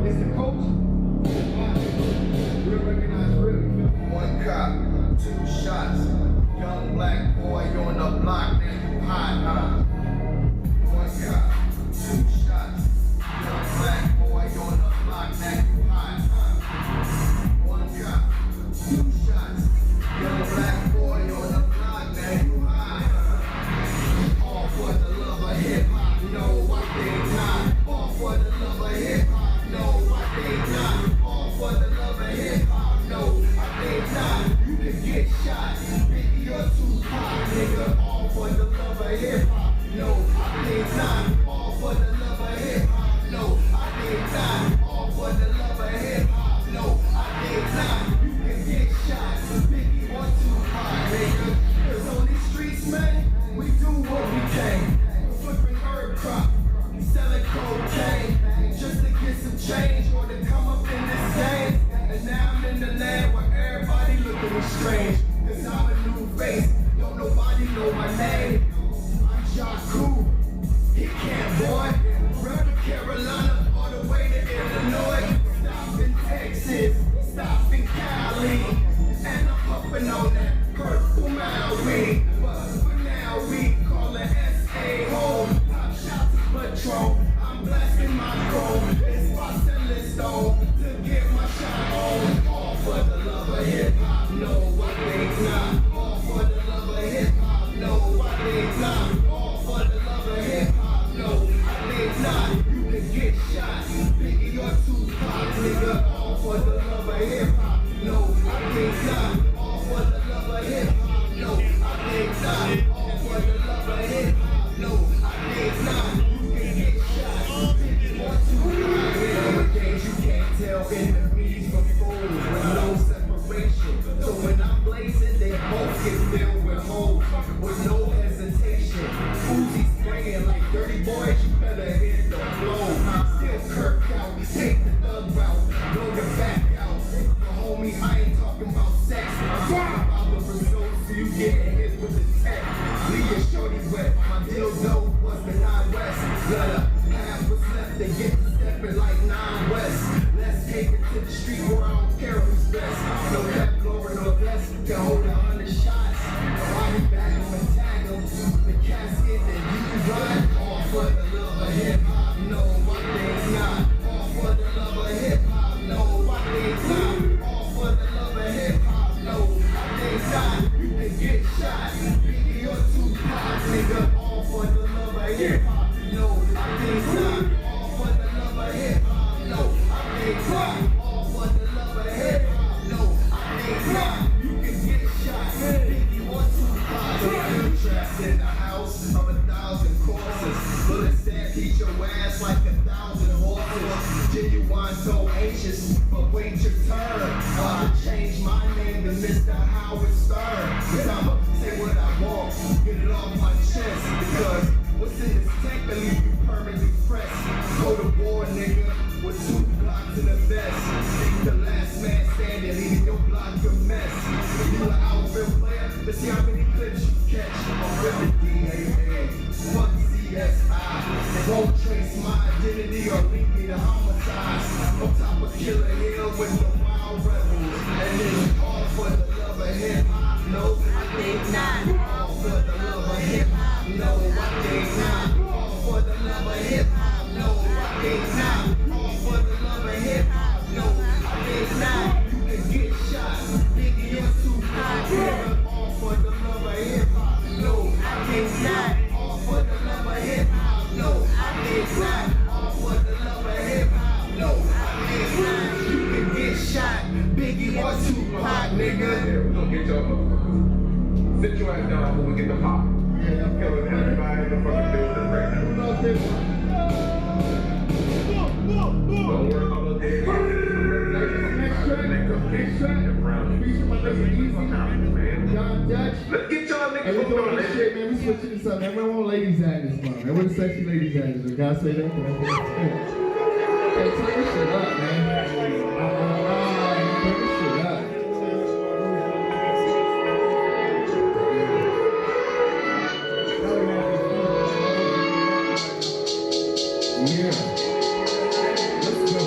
It's the coach. Real recognized, real. One cop, two shots. Young black boy on the block, now you hot, huh? One cop, two shots. Young black boy on the block, now you hot, huh? One cop, two shots. Young black boy on the block, now you hot, huh? All for the love of hip hop, no, I think not. All for the love of hip hop, no, I think not. All for the love of hip hop, no, I think not. You can get shot, Biggie or Tupac, nigga. All for the love of hip hop, no, I think not. All for the love of hip hop, no, I think not. All for the love of hip hop, no, I think not. You can get shot, Biggie or Tupac, nigga. 'Cause on these streets, man, we do what we can. Flipping herb crop, selling cocaine, just to get some change or to come up in this game. And now I'm in the land where everybody look at me strange. 'Cause I'm a new face, don't nobody know my name. I'm Jaku, he can't boy. Run to Carolina all the way to Illinois. Stop in Texas, stop in Cali. And I'm puffing on that purple Maui. But for now we call it S.A. home. Pop shots of Patron, I'm blasting my chrome. It's my stainless stone to get my shot on. All for the love of hip hop, no, I think not. All for the love of hip hop, no, I think not. All for the love of hip hop, no, I think not. You can get shot, Biggie or Tupac, nigga. All for the love of hip hop, no, I think not. All for the love of hip hop, no, I think not. All for the love of hip hop, no, I think not. You can get shot, Biggie or Tupac, nigga. Games you can't tell enemies from fools with no separation. So when I'm blazing, they both get filled with holes with no hesitation. Uzi spraying like dirty boys, you better hit the flow. Still Kirk out, take the thug route, blow your back out. But homie, I ain't talking about sex. I'm talking about the results, so you getting hit with the tech. Leave your shorty wet, my dildo was the 9 West. Gotta half what's left to get to stepping like 9 West. Let's take it to the street where I don't care who's best. No pep blower, no vest, can hold 100 shots. I'll be back, I'ma tag him. The casket and you can ride. All for the love of hip hop, no, I think not. All for the love of hip hop, no, I think not. All for the love of hip hop, no, I think not. You can get shot, Biggie or Tupac, nigga. All for the love of hip hop, no, I think not. All for the love of hip hop, no, I think not. All for the love of hip hop, no, I think not. You can get shot, Biggie or Tupac, nigga. Trapped in the house of 1,000 corpses. Bullets that beat your ass like 1,000 horses. Genuine so anxious, but wait your turn. I'll change my name to Mr. Howard Stern. 'Cause I'ma say what I want, get it off my chest. Because what's in this tank that leave you permanently pressed? Go to war, nigga, with 2 blocks in a vest. The last man standing, leaving your block a mess. You an outfield player, let's see how many clips you catch. I'm really DAA, fuck CSI. They won't trace my identity or link me to homicides. On top of Killer Hill with the wild rebels. And it's all for the love of hip hop, no, I think not. All for the love of hip hop, no, I think not. All for the love of hip hop, no, I think not. All for the love of hip hop, no, I think not. You can get shot, Biggie or Tupac, nigga. All for the love of hip hop, no, I think not. All for the love of hip hop, no, I think not. All for the love of hip hop, no, I think not. You can get shot, Biggie or Tupac, nigga. Yeah, we gonna get your sit your ass down when we get the pop. Yeah, I'm Killing everybody in the fucking building right now. about this one. Don't worry about those dead bodies. Next track, feature my nigga Easy, John Dutch. Let's get y'all And niggas we hooked doing on this this shit, man. We switching this up, man. We want ladies at this month, man. What a sexy ladies at this. Can I say that? Hey, turn this shit up, man. Turn this shit up. Yeah. Let's go.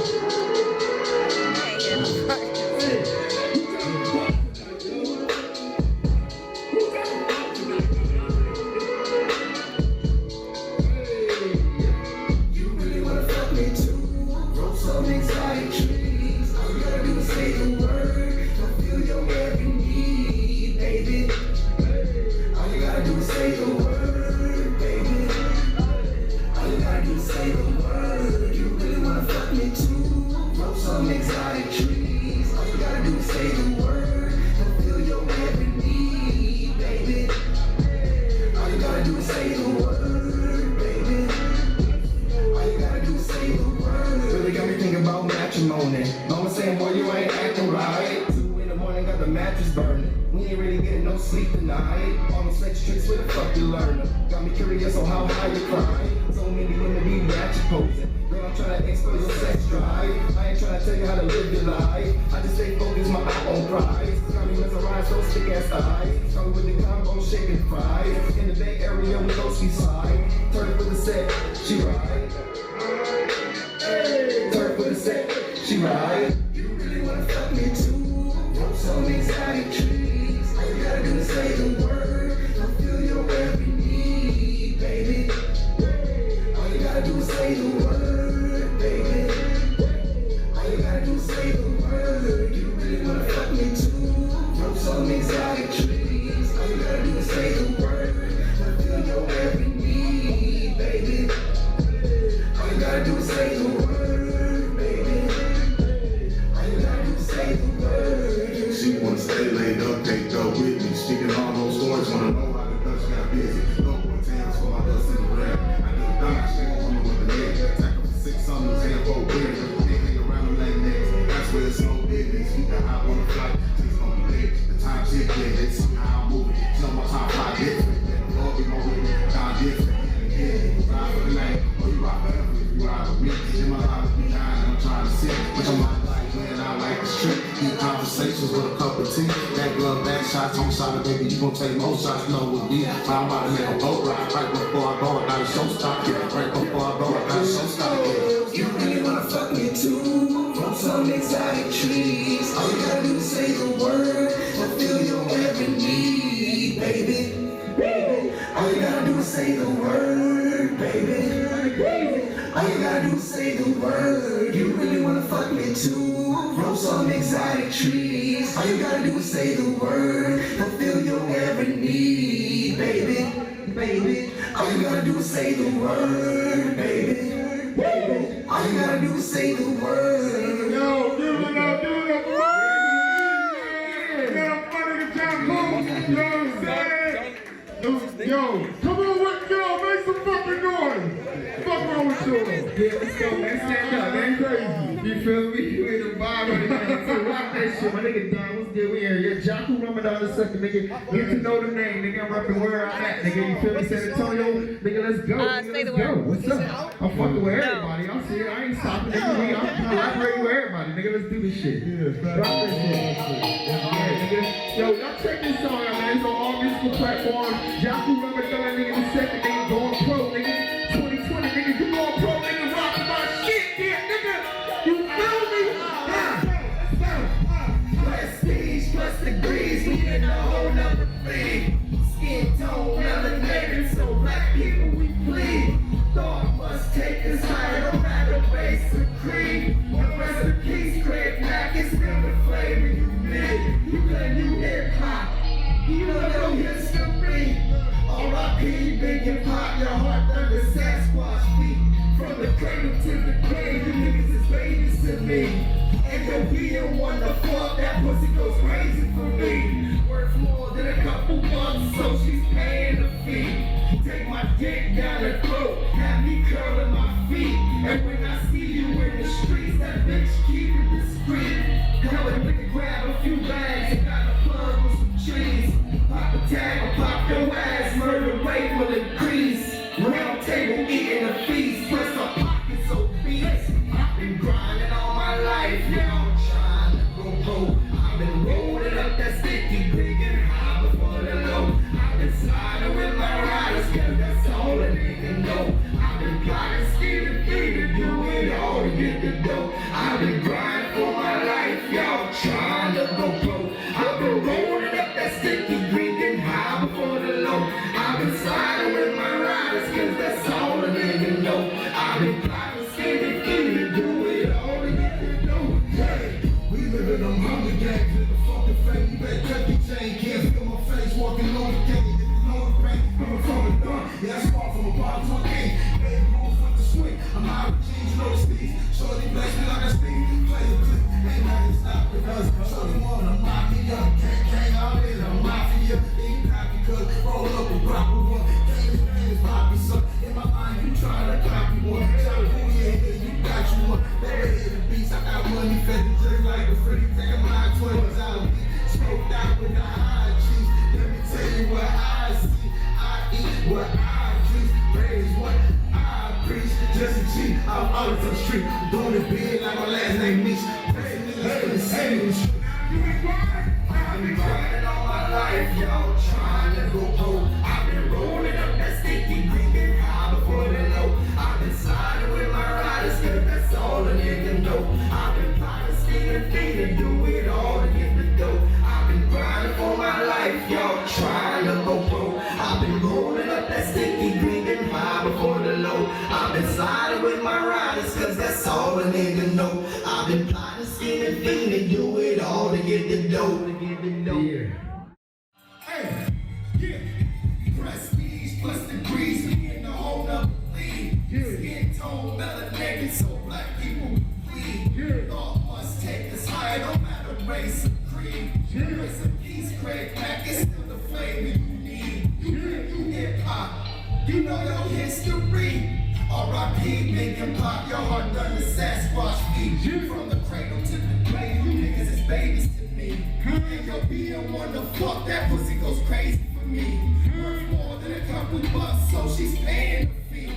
We ain't really getting no sleep tonight. All them sex tricks, where the fuck you learn them? Got me curious on how high you climb. So many women be ratchet posing. Girl, I'm trying to expose your sex drive. I ain't trying to tell you how to live your life. I just stay focused, my eye on prize. Got me mesmerized, those thick ass eyes. Got me with the combo, shaking fries. In the Bay Area, we go ski slide. Turn for the set, she ride. Hey, turn for the set, she ride. You really wanna fuck me too? From some exotic trees. All you gotta do is say the word. I'll feel your every need, baby. All you gotta do is say the word, baby. All you gotta do is say the word. You really wanna fuck me too? From some exotic trees. All you gotta do is say the word. I'll feel your every need, baby. All you gotta do is say the word, baby. All you gotta do is say the word. She wanna stay laid up, can't go with me. Speaking all those stories, wanna know how the Dutch got busy. Look what towns for my dust in the rap. I do the dime, she gon' come with the leg. Attack her for 6 summers, and 4 winners. They hang around them like niggas. That's where it's no business. We can hop on the flight, she's on the leg. The time she get it, somehow I'm moving. She know my time fly different. The Lord be gon' with me, time different. Yeah, ride for the night, or you ride forever if you ride with me. In my life, behind, I'm trying to sit. But I'm like, man, I like the street. Deep conversations with a cup of tea. That glove, back shots, on shot, baby, you gon' take more shots, know with me. I'm about to make a boat ride. Right before I go, I gotta show stop. Right before I go, I gotta show stop. You really wanna fuck me too? From some exotic trees. All you gotta do is say the word. Fulfill your every need, baby. All you gotta do is say the word, baby. All you gotta do is say the word. You really wanna fuck me too? From some exotic trees. All you gotta do is say the word. Fulfill your every need, baby. All you gotta do is say the word, baby. All you gotta do is say the word. Yo, give it up, give it up. Yeah, funny to Jaku. You know what I'm saying? Yo, come on with yo, make some fucking noise. Fuck wrong with you? Yeah, let's go, man. Stand up, man. Crazy. You feel me? You in the vibe right now. So rock that shit. My nigga Don, what's good? We here. Yeah, Jaku Rumedon the second, nigga. Get to know the name, nigga. I'm repping where I'm at, nigga. You feel me? San Antonio, nigga. Let's go. Nigga, Say the let's go. word. What's up? I'm fucking with everybody. I'm serious. I ain't stopping, nigga. I'm collaborating with everybody, nigga. Let's do this shit. Yeah, rock that shit. Yeah, nigga. Yo, y'all check this song out, man. It's on all musical platforms. Jaku Rumedon, nigga, the second, nigga. Going pro, nigga. 2020, nigga. You going pro, nigga. Rockin' my shit, yeah, nigga. You feel me? Prestige plus degrees, we in a whole nother league. Skin tone, melanated, so black people we bleed. Thought must take us higher, no matter race or creed. And rest in peace, Craig Mack is still the flavor you need. You play new hip hop, you don't know history. R.I.P. Big and Pop, your heart under Sasquatch feet. From the cradle to the grave, you niggas is babies to me. And the real one, the fuck, that pussy goes crazy for me. Worth more than a couple bucks, so she's paying the fee. Take my dick down her throat, have me curling my feet. And when I see you in the streets, that bitch keep it discreet. Come and nigga grab a few bags, and got a plug with some cheese. Pop a tag or pop your ass, murder rate will increase. Round table eating a feast, press our pockets obese. I've been grinding all my life, now I'm trying to go pro. I've been rolling up that sticky, big and high before the low. I've been sliding with my riders, cause that's all a nigga know. I've been plotting, scheming, feeding, doing all to get the dough. I've been grinding for my life, y'all trying to go pro. I've been rolling up that sticky, big and high before the low. I've been sliding with my riders, cause that's all a nigga know. I've been plotting, scheming, feeding, doing all to get the dough. Hey, we living on hunger games in the fucking fame. You better cut the chain, can't feel my face, walking on the game. If you know the pain, coming from the gun, yeah, that's far from a bottom to a king. Baby, move with the swing, I'm high with jeans, you know the steez. Shorty bless me like a steam, play the clip, ain't nothing stop because shorty wanna mock me up. Can't out in the mafia, ain't happy cause roll up and rock with one. Famous poppy, son, in my mind you tryna copy one. Jaku, yeah, you got you one. Better hit the beats, I got money fed just like a free. Take my 20s out of me, smoked out with the high. preach, praise what I preach. Just a G, I'm out of the street. Doing it big like my last name Meech. Praise, I've been grinding all my life, y'all, trying to go pro. I've been rolling up that sticky green, been high before the low. I've been siding with my riders, cause that's all a nigga know. I've been plotting, scheming, feeding, do it all to get the dough. I've been grinding for my life, y'all, trying to go pro. I've been rolling up that sticky green, been high before the low. I've been siding with my riders, cause that's all a nigga know. I've been plotting, scheming, feeding, do it all to get the dough. Yeah. Hey, yeah. Prestige plus degrees, me in the whole nother league. Skin tone, melanated, so black people bleed. Thought must take us higher, no matter race or creed. Race of peace, Craig Mack, it's still the flavor you need. You can't do hip hop, you know your history. R.I.P. Big and Pop, your heart done the Sasquatch feet. From the cradle to the grave, you niggas is babies to me. And yo, being one to fuck, that pussy goes crazy for me. Worth more than a couple bucks, so she's paying the fee.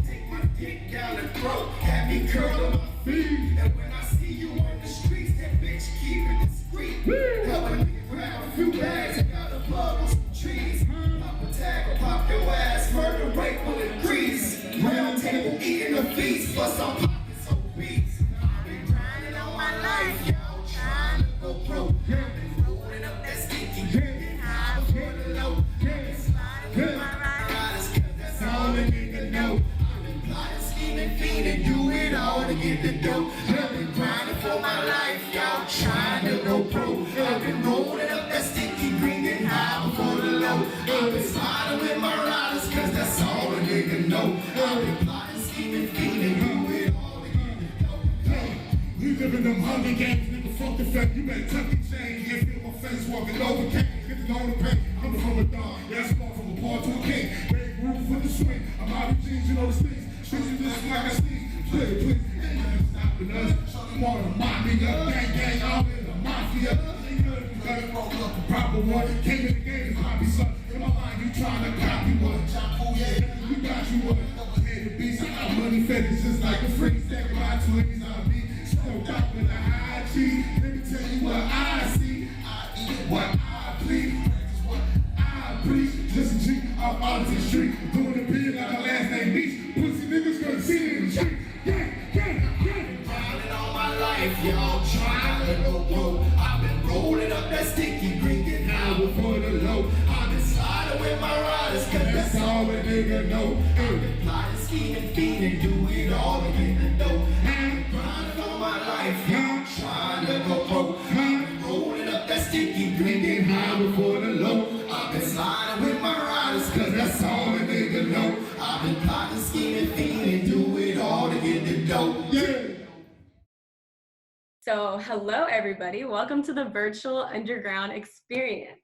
Take my dick down the throat, have me curl on my feet. And when I see you on the streets, that bitch keep it discreet. Help a nigga grab a few bags, I got a plug on some trees. Pop a tag or pop your ass, murder, rape, bullet, grease. Round table eating the feast, plus I'm pockets obese. I've been grinding all my life, y'all, trying to go pro. I've been rolling up that stinky green, high before the low. I've been sliding with my riders, cause that's all a nigga know. I've been plotting, scheming, fiending, do it all to get the dough. I've been grinding for my life, y'all, trying to go pro. I've been rolling up that stinky green, getting high before the low. I've been sliding with my riders, cause that's all a nigga know. I've been plotting, scheming, fiending, do it all to get the dough. We live in them Hunger Games, nigga, fuck the fact you better tuck your chain. Can't feel my face walking over, can't get to know the pain. I'm from a dog, yeah, I spawn from a pawn to a king. Big roof for the swing, I'm out of jeans, you know the streets. Streets are just like I sneeze. Please, ain't nothing stopping us. You wanna mob me up, gang, all in the mafia. Ain't nothing you gotta roll up the proper one. Came in the game, hobby son. In my mind, you trying to copy one. Jaku, yeah, we got you one. Overhead the beast, I got money fetish just like a freak. Second my twins, I'll be still out with a high G. Let me tell you what I see. I eat what I please. Practice what I preach. Just a G, I'm out of the street. Doing the beat like my last name Meech. Pussy niggas gonna see me in the street. Yeah. Grinding all my life, y'all, trying to go pro. I've been rolling up that sticky green, getting high before the low. I've been sliding with my riders, cause that's all a nigga know. I've been plotting, scheming, fiending, do it all to get the dough. I've been grinding all my life, y'all, trying to go pro. I've been rolling up that sticky green, getting high before the low. I've been sliding with my riders, cause that's all a nigga know. I've been plotting, scheming, fiending, do it all to get the dough. Yeah. So hello everybody, welcome to the virtual underground experience.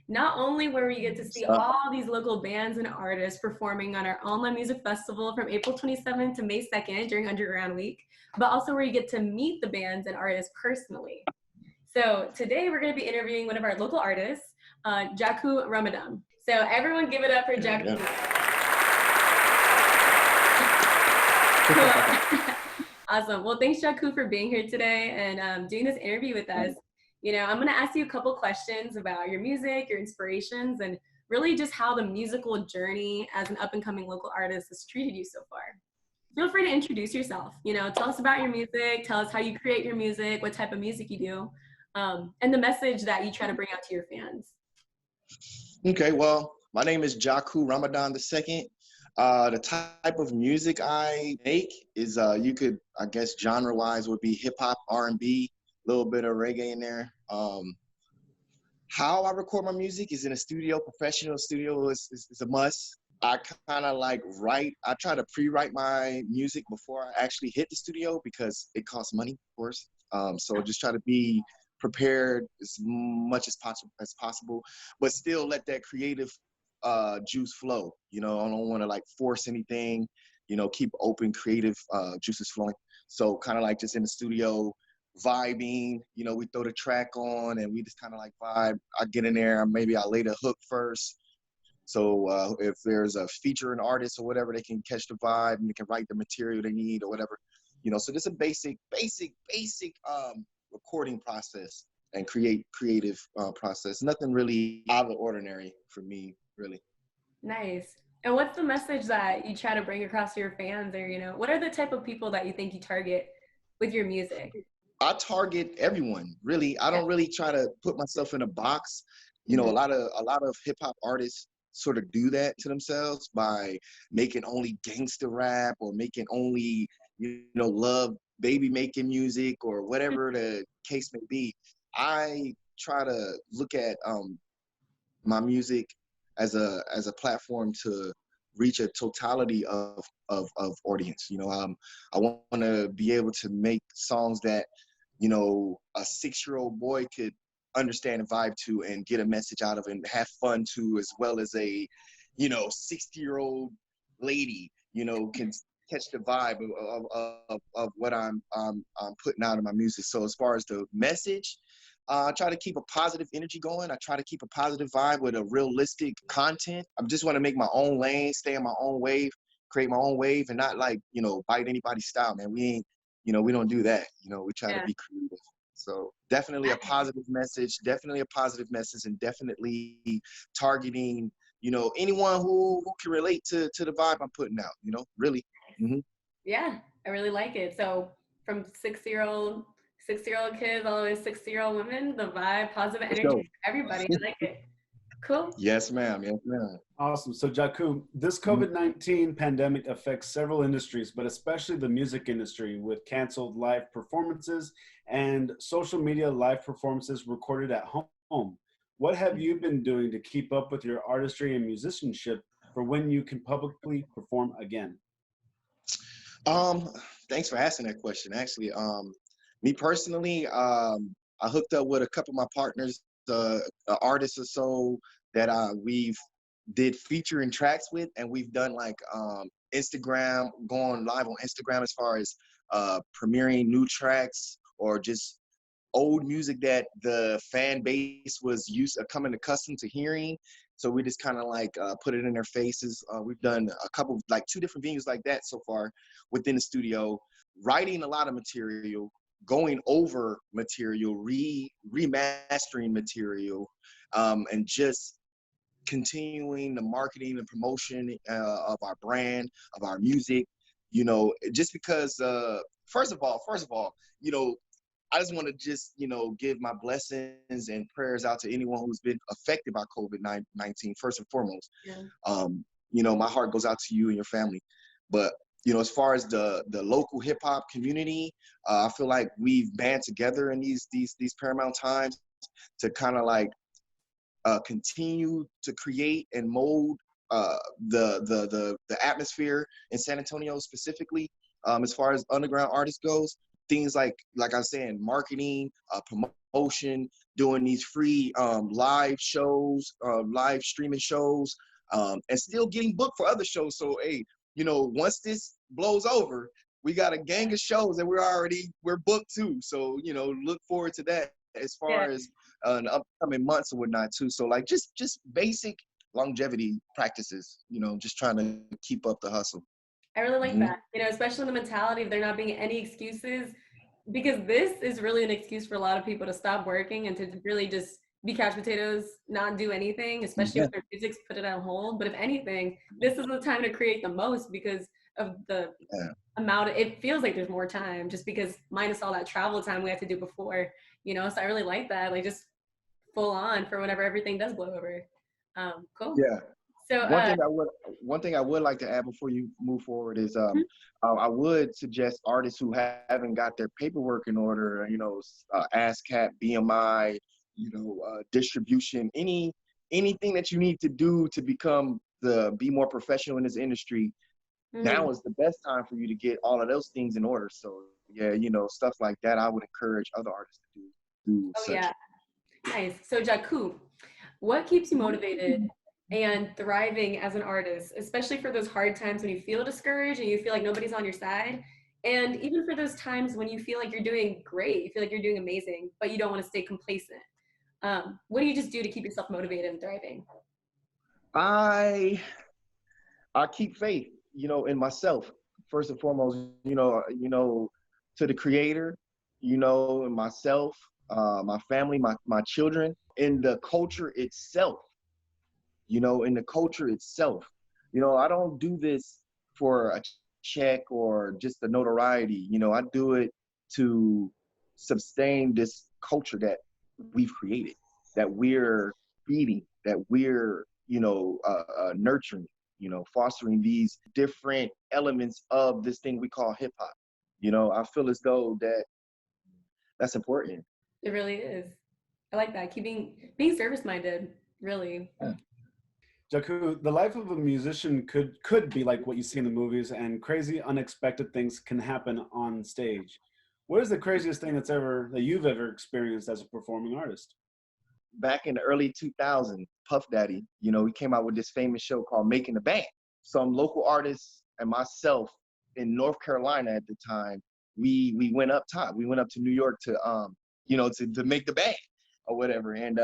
Not only where we get to see all these local bands and artists performing on our online music festival from April 27th to May 2nd during Underground Week, but also where you get to meet the bands and artists personally. So today we're going to be interviewing one of our local artists, Jaku Rumedon. So everyone give it up for Jaku. Awesome. Well, thanks, Jaku, for being here today and doing this interview with us. You know, I'm going to ask you a couple questions about your music, your inspirations, and really just how the musical journey as an up-and-coming local artist has treated you so far. Feel free to introduce yourself. You know, tell us about your music, tell us how you create your music, what type of music you do, and the message that you try to bring out to your fans. Okay, well, my name is Jaku Rumedon II. The type of music I make is, you could, I guess, genre-wise would be hip-hop, R&B, a little bit of reggae in there. How I record my music is in a studio, professional studio is a must. I kind of like I try to pre-write my music before I actually hit the studio because it costs money, of course. So just try to be prepared as much as possible, but still let that creative juice flow. You know, I don't want to like force anything, you know, keep open creative juices flowing. So kind of like just in the studio vibing, you know, we throw the track on and we just kind of like vibe. I get in there, maybe I lay the hook first, So if there's a featuring artist or whatever, they can catch the vibe and they can write the material they need or whatever. So this is a basic recording process and creative process. Nothing really out of the ordinary for me, really. Nice. And what's the message that you try to bring across to your fans, or what are the type of people that you think you target with your music? I target everyone, really. I don't really try to put myself in a box. A lot of hip hop artists sort of do that to themselves by making only gangster rap or making only, love baby making music or whatever the case may be. I try to look at my music as a platform to reach a totality of audience. I want to be able to make songs that a 6-year-old boy could understand and vibe to and get a message out of and have fun to, as well as a 60-year-old lady can catch the vibe of what I'm putting out in my music. So as far as the message, I try to keep a positive energy going. I try to keep a positive vibe with a realistic content. I just want to make my own lane, stay in my own wave, create my own wave, and not bite anybody's style, man. We ain't, we don't do that. We try to be creative. So definitely a positive message, and definitely targeting, anyone who can relate to the vibe I'm putting out, really. Mm-hmm. Yeah, I really like it. So from 6-year-old kids all the way to 60-year-old women, the vibe, positive energy for everybody. I like it. Cool. Yes, ma'am. Yes, ma'am. Awesome. So Jaku, this COVID-19 pandemic affects several industries, but especially the music industry, with canceled live performances and social media live performances recorded at home. What have you been doing to keep up with your artistry and musicianship for when you can publicly perform again? Thanks for asking that question. Actually, me personally, I hooked up with a couple of my partners, artists or so that we've did featuring tracks with, and we've done Instagram, going live on Instagram as far as premiering new tracks or just old music that the fan base was coming accustomed to hearing. So we just kind of put it in their faces. We've done a couple, 2 different venues like that so far within the studio, writing a lot of material, going over material, remastering material, and just continuing the marketing and promotion of our brand, of our music, just because, first of all, I just want to just, give my blessings and prayers out to anyone who's been affected by COVID-19, first and foremost. Yeah. My heart goes out to you and your family. But, as far as the local hip hop community, I feel like we've band together in these paramount times to kind of continue to create and mold the atmosphere in San Antonio specifically, as far as underground artists goes. Things like I was saying, marketing, promotion, doing these free live shows, live streaming shows, and still getting booked for other shows. So, hey, once this blows over, we got a gang of shows that we're booked too. So, look forward to that as far as in the upcoming months and whatnot too. So just basic longevity practices, just trying to keep up the hustle. I really like that, especially the mentality of there not being any excuses, because this is really an excuse for a lot of people to stop working and to really just be couch potatoes, not do anything, especially if their music's put it on hold. But if anything, this is the time to create the most because of the amount it feels like there's more time, just because minus all that travel time we had to do before, so I really like that, just full on for whenever everything does blow over. Cool. Yeah. So one thing I would like to add before you move forward is I would suggest artists who haven't got their paperwork in order, ASCAP, BMI, distribution, anything that you need to do to be more professional in this industry. Now is the best time for you to get all of those things in order. So yeah, stuff like that, I would encourage other artists to do. Oh yeah, nice. So Jaku, what keeps you motivated and thriving as an artist, especially for those hard times when you feel discouraged and you feel like nobody's on your side, and even for those times when you feel like you're doing great, you feel like you're doing amazing, but you don't want to stay complacent? What do you just do to keep yourself motivated and thriving? I keep faith, in myself first and foremost. To the Creator, in myself, my family, my children, in the culture itself. In the culture itself. I don't do this for a check or just the notoriety. I do it to sustain this culture that we've created, that we're feeding, that we're, nurturing, fostering these different elements of this thing we call hip hop. I feel as though that's important. It really is. I like that. Being service minded, really. Yeah. Jaku, the life of a musician could be like what you see in the movies, and crazy, unexpected things can happen on stage. What is the craziest thing that you've ever experienced as a performing artist? Back in the early 2000s, Puff Daddy, he came out with this famous show called Making the Band. Some local artists and myself in North Carolina at the time, we went up top. We went up to New York to to make the band or whatever. And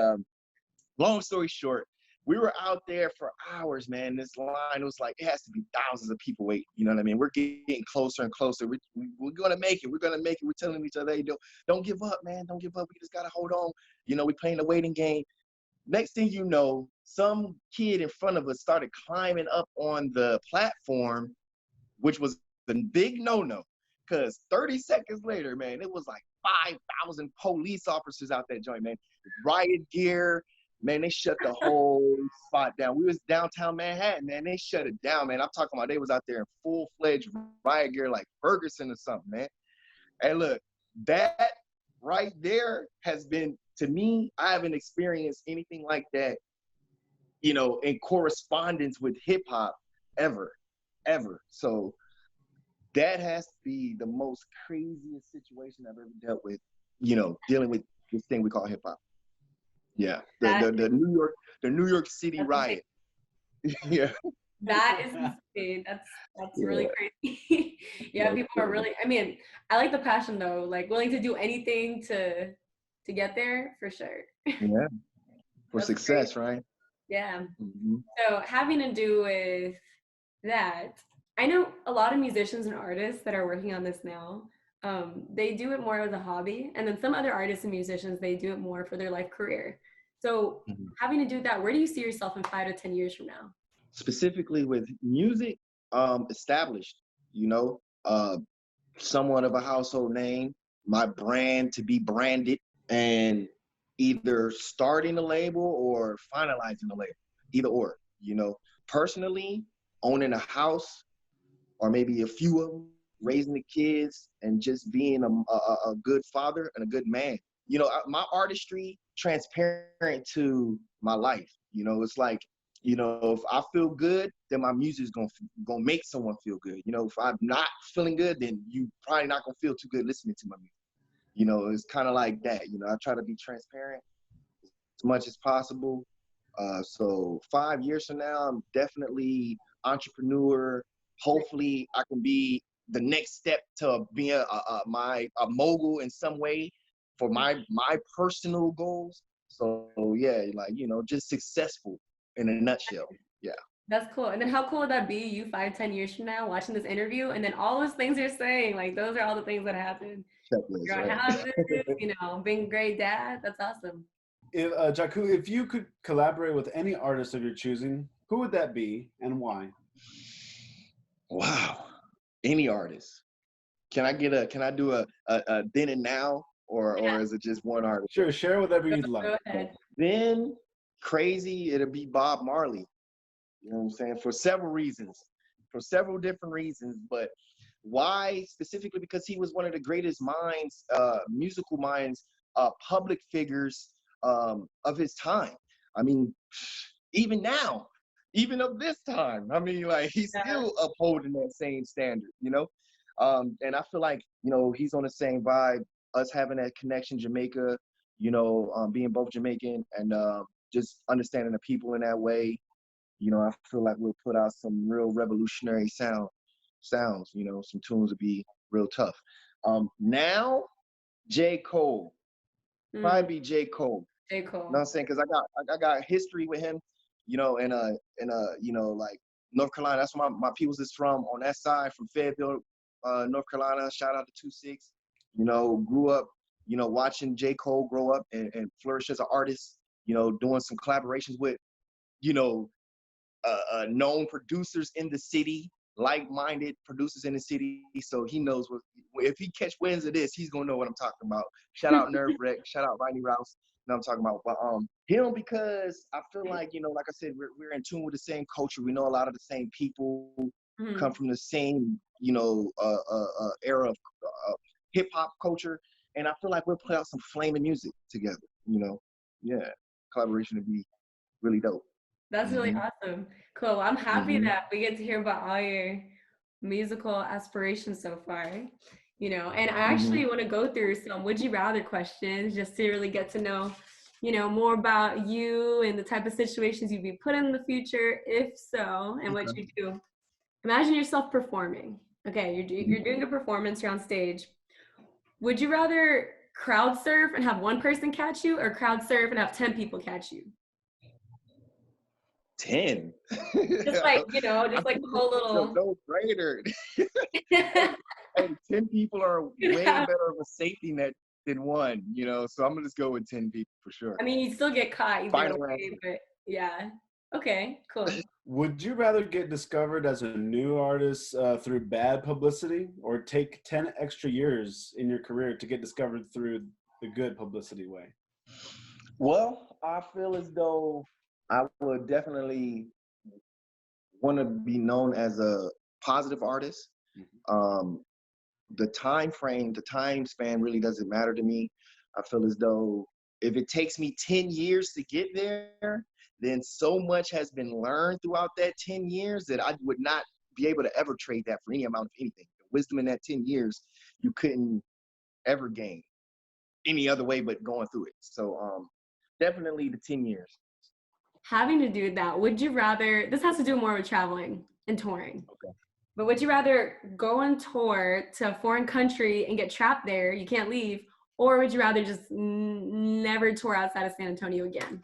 long story short, we were out there for hours, man. This line, it was like, it has to be thousands of people waiting. You know what I mean? We're getting closer and closer. We're going to make it. We're going to make it. We're telling each other, hey, don't give up, man. Don't give up. We just got to hold on. We're playing the waiting game. Next thing you know, some kid in front of us started climbing up on the platform, which was a big no-no. Because 30 seconds later, man, it was like 5,000 police officers out that joint, man. Riot gear. Man, they shut the whole spot down. We was downtown Manhattan, man. They shut it down, man. I'm talking about they was out there in full-fledged riot gear like Ferguson or something, man. And look, that right there has been, to me, I haven't experienced anything like that, in correspondence with hip-hop ever. So that has to be the most craziest situation I've ever dealt with, dealing with this thing we call hip-hop. Yeah, the New York City riot. Yeah, That is insane. That's really crazy. Yeah, people are really. I mean, I like the passion though. Like willing to do anything to get there for sure. Yeah, for That's success, crazy. right? Yeah. Mm-hmm. So having to do with that, I know a lot of musicians and artists that are working on this now. They do it more as a hobby, and then some other artists and musicians they do it more for their life career. So having to do that, where do you see yourself in 5 to 10 years from now? Specifically with music, established, somewhat of a household name, my brand to be branded, and either starting a label or finalizing a label, either or, personally owning a house or maybe a few of them, raising the kids and just being a good father and a good man. My artistry transparent to my life. It's like, if I feel good, then my music's gonna make someone feel good. If I'm not feeling good, then you probably not gonna feel too good listening to my music. It's kind of like that. I try to be transparent as much as possible. So 5 years from now, I'm definitely entrepreneur. Hopefully, I can be the next step to being a mogul in some way for my personal goals. So yeah, like just successful in a nutshell. Yeah. That's cool. And then how cool would that be? You 5, 10 years from now watching this interview, and then all those things you're saying, like those are all the things that happen. Your own houses, being a great dad. That's awesome. If, Jaku, if you could collaborate with any artist of your choosing, who would that be and why? Wow. Any artist. Can I do a then and now, or is it just one artist? Sure, share whatever you'd like. Go ahead. Then crazy, it'll be Bob Marley. You know what I'm saying? For several different reasons, but why specifically? Because he was one of the greatest minds, musical minds, public figures of his time. I mean, even now, even of this time, I mean, like he's still upholding that same standard, and I feel like, he's on the same vibe, us having that connection, Jamaica, being both Jamaican and just understanding the people in that way. I feel like we'll put out some real revolutionary sounds, some tunes would be real tough. Now, J. Cole, probably be J. Cole. J. Cole. You know what I'm saying? Because I got history with him. like North Carolina. That's where my peoples is from on that side, from Fayetteville, North Carolina. Shout out to 26. Grew up, watching J. Cole grow up and flourish as an artist. Doing some collaborations with, known producers in the city, like-minded producers in the city. So he knows if he catch winds of this, he's gonna know what I'm talking about. Shout out Nerve Wreck, shout out Rodney Rouse. You know what I'm talking about. But him, because I feel like, like I said, we're in tune with the same culture. We know a lot of the same people, come from the same, era of hip hop culture. And I feel like we'll play out some flaming music together, Yeah. Collaboration would be really dope. That's really awesome. Cool. I'm happy that we get to hear about all your musical aspirations so far. And I actually want to go through some would you rather questions just to really get to know, more about you and the type of situations you'd be put in the future, if so, and what you do. Imagine yourself performing. Okay, you're doing a performance, you're on stage. Would you rather crowd surf and have one person catch you, or crowd surf and have 10 people catch you? 10. Just like, just like the whole little. No brainer. Hey, 10 people are way better of a safety net than one, so I'm gonna just go with 10 people for sure. I mean, you still get caught either Final way, answer. but yeah. Okay, cool. Would you rather get discovered as a new artist through bad publicity, or take 10 extra years in your career to get discovered through the good publicity way? Well, I feel as though I would definitely want to be known as a positive artist. The time span really doesn't matter to me. I feel as though if it takes me 10 years to get there, then so much has been learned throughout that 10 years that I would not be able to ever trade that for any amount of anything. The wisdom in that 10 years, you couldn't ever gain any other way but going through it. So definitely the 10 years. Having to do that, would you rather, this has to do more with traveling and touring. Okay. But would you rather go on tour to a foreign country and get trapped there, you can't leave, or would you rather just never tour outside of San Antonio again?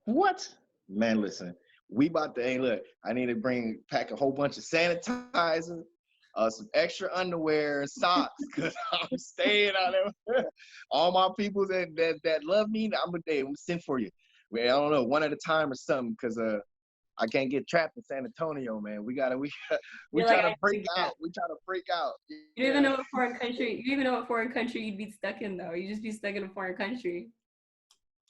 What? Man, listen, hey, look, I need to pack a whole bunch of sanitizer, some extra underwear and socks, because I'm staying out there. All my people that love me, I'm gonna send for you. Well, I don't know, one at a time or something, because I can't get trapped in San Antonio, man. We try to break out. We try to break out. You don't even know what foreign country. You don't even know what foreign country you'd be stuck in, though. You just be stuck in a foreign country.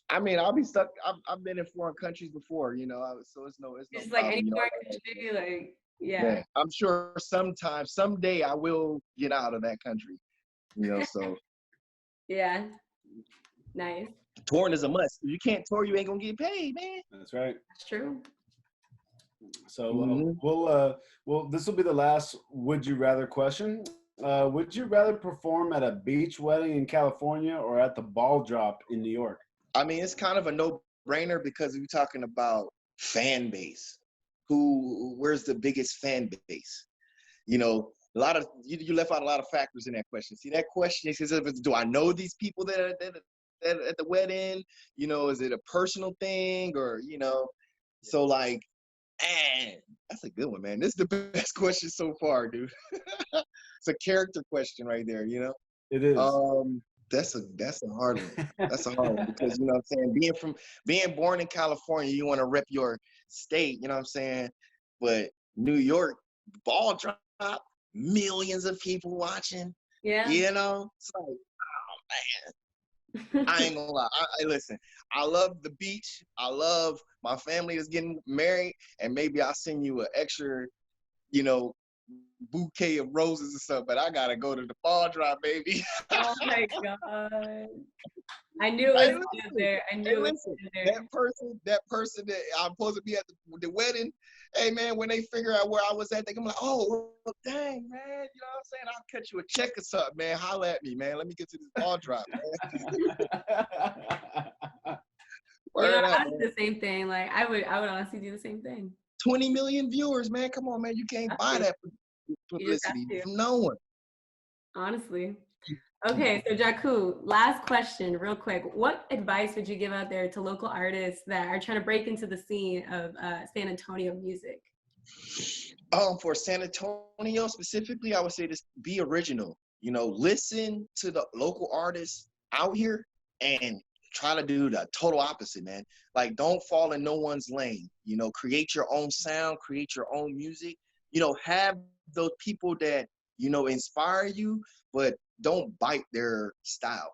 I mean, I'll be stuck. I've been in foreign countries before, so it's no It's problem, like any foreign country, like yeah. I'm sure someday I will get out of that country, so. Yeah. Nice. Touring is a must. If you can't tour, you ain't gonna get paid, man. That's right. That's true. So well, this will be the last would you rather question. Would you rather perform at a beach wedding in California or at the ball drop in New York? I mean, it's kind of a no-brainer, because we're talking about fan base. Where's the biggest fan base? A lot of you left out a lot of factors in that question. See, that question is, do I know these people that are at the wedding? Is it a personal thing, or So like, man, that's a good one, man. This is the best question so far, dude. It's a character question right there, It is. That's a hard one. That's a hard one, because what I'm saying, being born in California, you want to rep your state, you know what I'm saying? But New York, ball drop, millions of people watching. Yeah. It's like, oh man. I ain't gonna lie. Listen, I love the beach. I love my family that's getting married, and maybe I'll send you an extra, bouquet of roses or something, but I gotta go to the ball drop, baby. Oh my god. I knew it was there. I knew it was there. That person that I'm supposed to be at the wedding, hey man, when they figure out where I was at, they gonna be like, oh, well, dang, man, you know what I'm saying? I'll cut you a check or something, man. Holla at me, man. Let me get to this ball drop, man. I do the same thing. Like I would honestly do the same thing. 20 million viewers, man. Come on, man. You can't buy that publicity from no one. Honestly. Okay, so Jaku, last question, real quick. What advice would you give out there to local artists that are trying to break into the scene of San Antonio music? For San Antonio specifically, I would say just be original. You know, listen to the local artists out here and try to do the total opposite, man. Like, don't fall in no one's lane. You know, create your own sound, create your own music. You know, have those people that, you know, inspire you, but don't bite their style.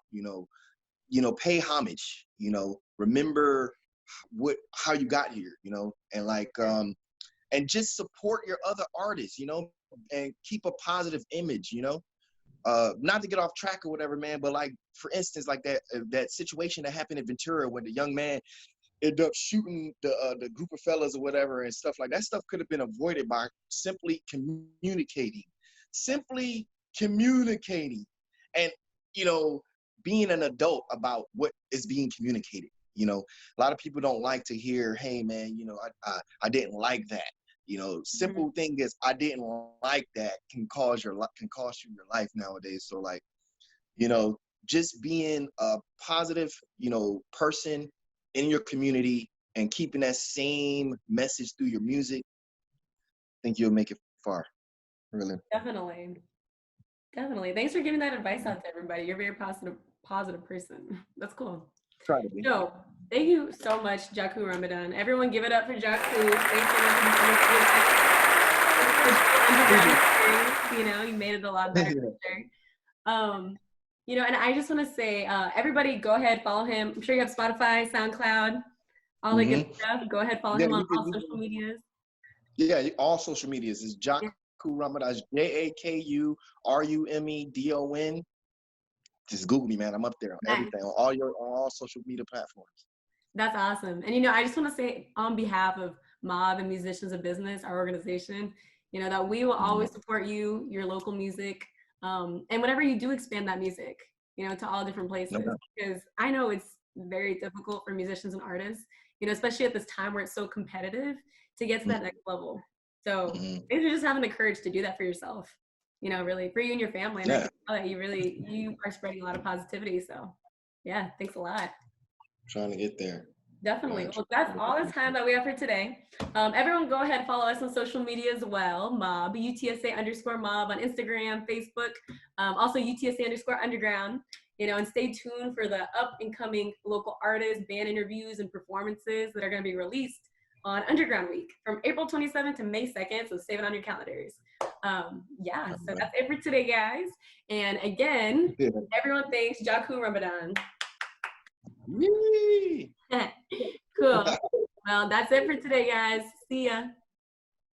Pay homage. You know, remember how you got here. You know, and like and just support your other artists, you know, and keep a positive image, you know. Not to get off track or whatever, man, but like, for instance, like that situation that happened in Ventura when the young man ended up shooting the group of fellas or whatever and stuff like that. Stuff could have been avoided by simply communicating, and, you know, being an adult about what is being communicated. You know, a lot of people don't like to hear, hey man, you know, I didn't like that. You know, simple thing is, I didn't like that can cost you your life nowadays. So like, you know, just being a positive, you know, person in your community and keeping that same message through your music, I think you'll make it far. Really. Definitely. Thanks for giving that advice out to everybody. You're a very positive person. That's cool. Try to be. So, thank you so much, Jaku Rumedon. Everyone give it up for Jaku. Thanks so much for you know, you made it a lot better. You know, and I just want to say, everybody go ahead, follow him. I'm sure you have Spotify, SoundCloud, all the good stuff. Go ahead, follow him on all social medias. Yeah, all social medias is Jaku Rumedon, JakuRumedon. Just Google me, man. I'm up there on everything, on all social media platforms. That's awesome. And, you know, I just want to say on behalf of M.O.B. and Musicians of Business, our organization, you know, that we will always support you, your local music, and whenever you do expand that music, you know, to all different places, because I know it's very difficult for musicians and artists, you know, especially at this time where it's so competitive, to get to that next level. So if you're just having the courage to do that for yourself, you know, really for you and your family, and I can tell that you are spreading a lot of positivity. So yeah, thanks a lot. Trying to get there. Definitely. Well, that's all the time that we have for today. Everyone go ahead and follow us on social media as well. M.O.B, UTSA_M.O.B on Instagram, Facebook, also UTSA_underground, you know, and stay tuned for the up and coming local artists, band interviews, and performances that are going to be released on Underground Week from April 27th to May 2nd. So save it on your calendars. Yeah, so that's it for today, guys. And again, everyone thanks Jaku Rumedon. Cool. Well, that's it for today, guys. See ya.